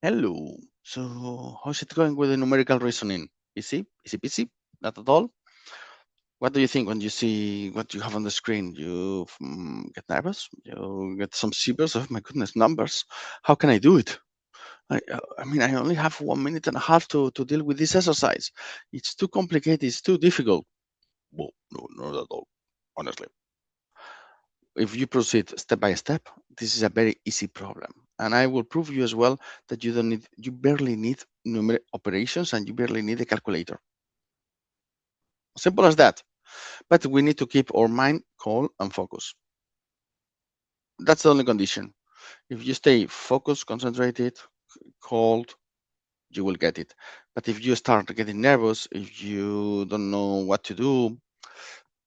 Hello. So, how's it going with the numerical reasoning? Easy? Easy peasy? Not at all? What do you think when you see what you have on the screen? You get nervous? You get some shivers? Oh my goodness, numbers. How can I do it? I mean, I only have 1 minute and a half to deal with this exercise. It's too complicated. It's too difficult. Well, no, not at all, honestly. If you proceed step by step, this is a very easy problem. And I will prove you as well that you barely need numeric operations and you barely need a calculator. Simple as that. But we need to keep our mind calm and focused. That's the only condition. If you stay focused, concentrated, cold, you will get it. But if you start getting nervous, if you don't know what to do,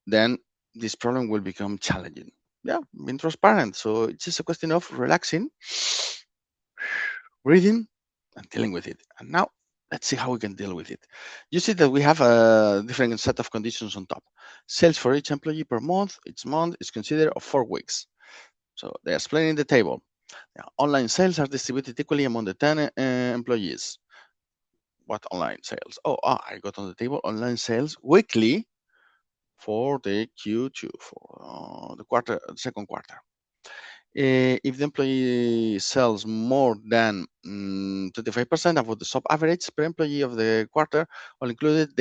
then this problem will become challenging. Yeah, being transparent. So it's just a question of relaxing, breathing, and dealing with it. And now let's see how we can deal with it. You see that we have a different set of conditions on top. Sales for each employee per month. Each month is considered of 4 weeks. So they are explaining in the table. Now, online sales are distributed equally among the 10 employees. What online sales? I got on the table online sales weekly for the Q2, for the second quarter. If the employee sells more than 25% above the sub average per employee of the quarter, all included,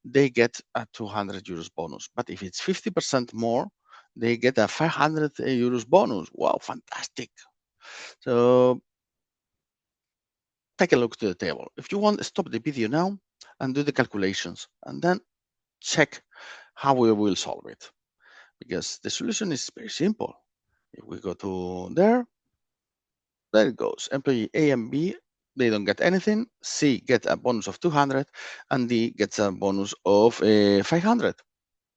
they get a 200 euros bonus. But if it's 50% more, they get a 500 euros bonus. Wow, fantastic. So take a look to the table. If you want, stop the video now and do the calculations, and then check how we will solve it. Because the solution is very simple. If we go to there it goes. Employee A and B, they don't get anything. C gets a bonus of 200, and D gets a bonus of 500.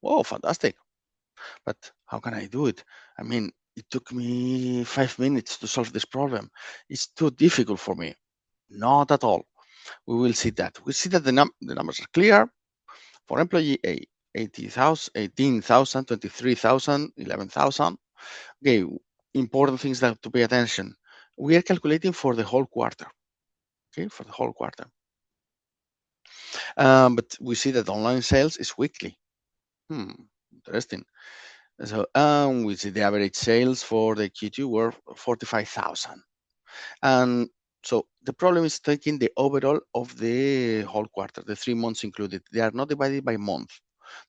Oh, fantastic. But how can I do it? I mean, it took me 5 minutes to solve this problem. It's too difficult for me. Not at all. We will see that. We see that the numbers are clear. For employee A, 80,000, 18,000, 23,000, 11,000. Okay, important things that to pay attention. We are calculating for the whole quarter. Okay, for the whole quarter. But we see that online sales is weekly. Interesting. So we see the average sales for the Q2 were 45,000. And so the problem is taking the overall of the whole quarter, the 3 months included. They are not divided by month.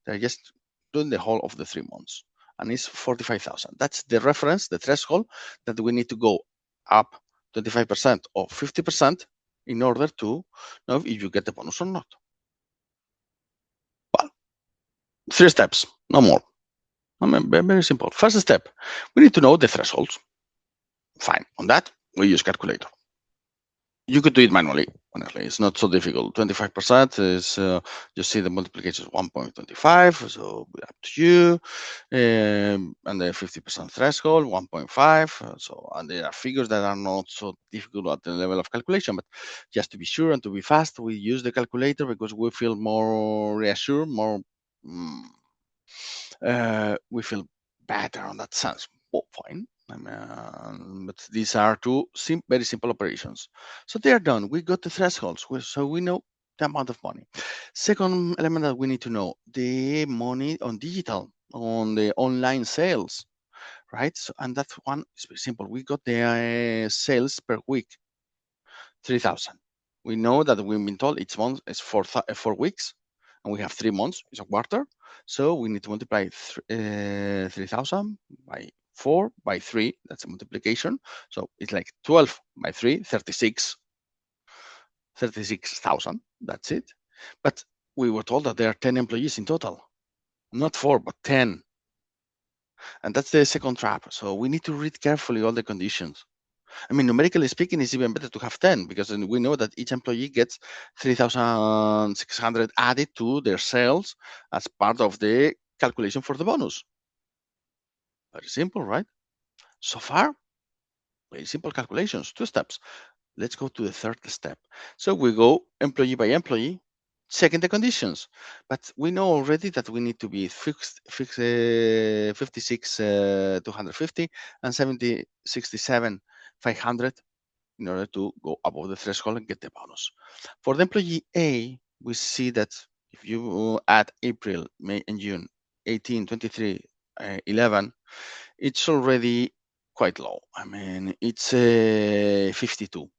They're just doing the whole of the 3 months. And it's 45,000. That's the reference, the threshold that we need to go up 25% or 50% in order to know if you get the bonus or not. Well, 3 steps, no more. I mean, very simple. First step, we need to know the thresholds. Fine. On that, we use calculator. You could do it manually. Honestly, it's not so difficult. 25% is you see the multiplication is 1.25, so up to you. And the 50% threshold 1.5. So and there are figures that are not so difficult at the level of calculation, but just to be sure and to be fast, we use the calculator because we feel more reassured, more we feel better on that sense. Oh, fine. But these are two very simple operations. So they are done. We got the thresholds, so we know the amount of money. Second element that we need to know, the money on digital, on the online sales, right? So, and that one is very simple. We got the sales per week, 3,000. We know that we've been told each month is 4 weeks, and we have 3 months, it's a quarter. So we need to multiply 3,000 by 4 by 3, that's a multiplication. So it's like 12 by 3, 36,000, that's it. But we were told that there are 10 employees in total, not 4, but 10. And that's the second trap. So we need to read carefully all the conditions. I mean, numerically speaking, it's even better to have 10 because then we know that each employee gets 3,600 added to their sales as part of the calculation for the bonus. Very simple, right? So far, very simple calculations, 2 steps. Let's go to the third step. So we go employee by employee, checking the conditions. But we know already that we need to be 56, 250 and 67, 500 in order to go above the threshold and get the bonus. For the employee A, we see that if you add April, May, and June, 18, 23, 11, it's already quite low. I mean, it's 52.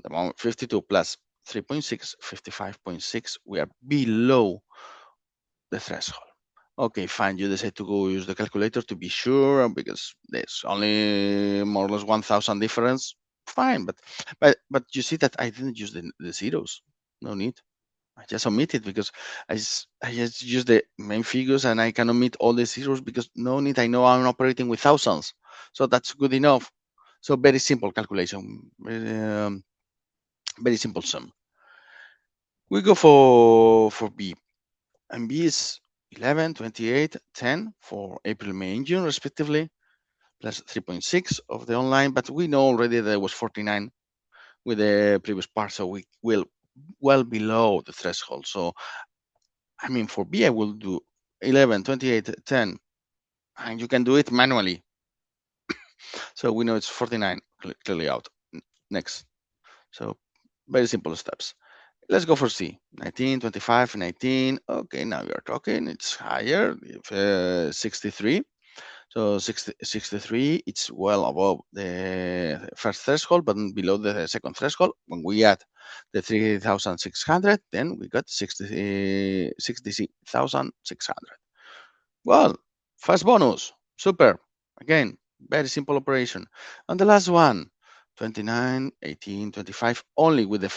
The amount 52 plus 3.6, 55.6. We are below the threshold. Okay, fine. You decide to go use the calculator to be sure because there's only more or less 1,000 difference. Fine, but you see that I didn't use the zeros. No need. I just omit it because I just use the main figures and I can omit all the zeros because no need. I know I'm operating with thousands, so that's good enough. So very simple calculation, very simple sum. We go for B, and B is 11, 28, 10 for April, May, and June respectively, plus 3.6 of the online. But we know already that it was 49 with the previous part, so we will well below the threshold. So I mean, for B, I will do 11, 28, 10, and you can do it manually. So we know it's 49 clearly out. Next. So very simple steps. Let's go for C. 19, 25, 19. Okay, now we are talking. It's higher, 63. So 63, it's well above the first threshold, but below the second threshold. When we add the 3,600, then we got 60,600. Well, first bonus, super. Again, very simple operation. And the last one, 29, 18, 25, only with the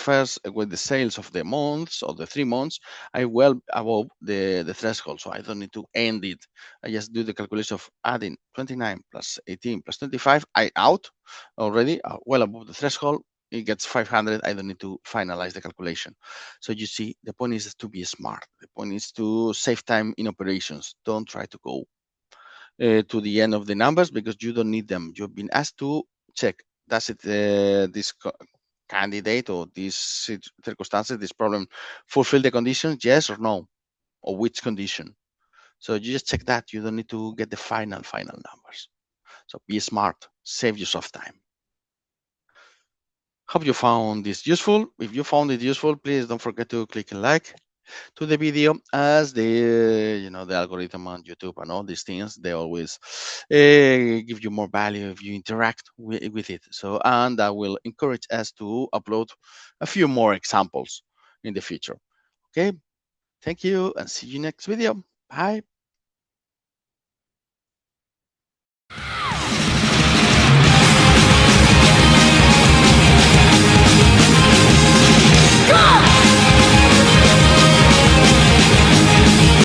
sales of the months or the 3 months, I well above the threshold. So I don't need to end it. I just do the calculation of adding 29 plus 18 plus 25. I out already, well above the threshold. It gets 500. I don't need to finalize the calculation. So you see, the point is to be smart. The point is to save time in operations. Don't try to go to the end of the numbers because you don't need them. You've been asked to check, does it this candidate or these circumstances, this problem, fulfill the conditions, yes or no, or which condition. So you just check that. You don't need to get the final numbers. So be smart, save yourself time. Hope you found this useful. If you found it useful, please don't forget to click like to the video, as the algorithm on YouTube and all these things, they always give you more value if you interact with it. So, and that will encourage us to upload a few more examples in the future. Okay, thank you and see you next video. Bye.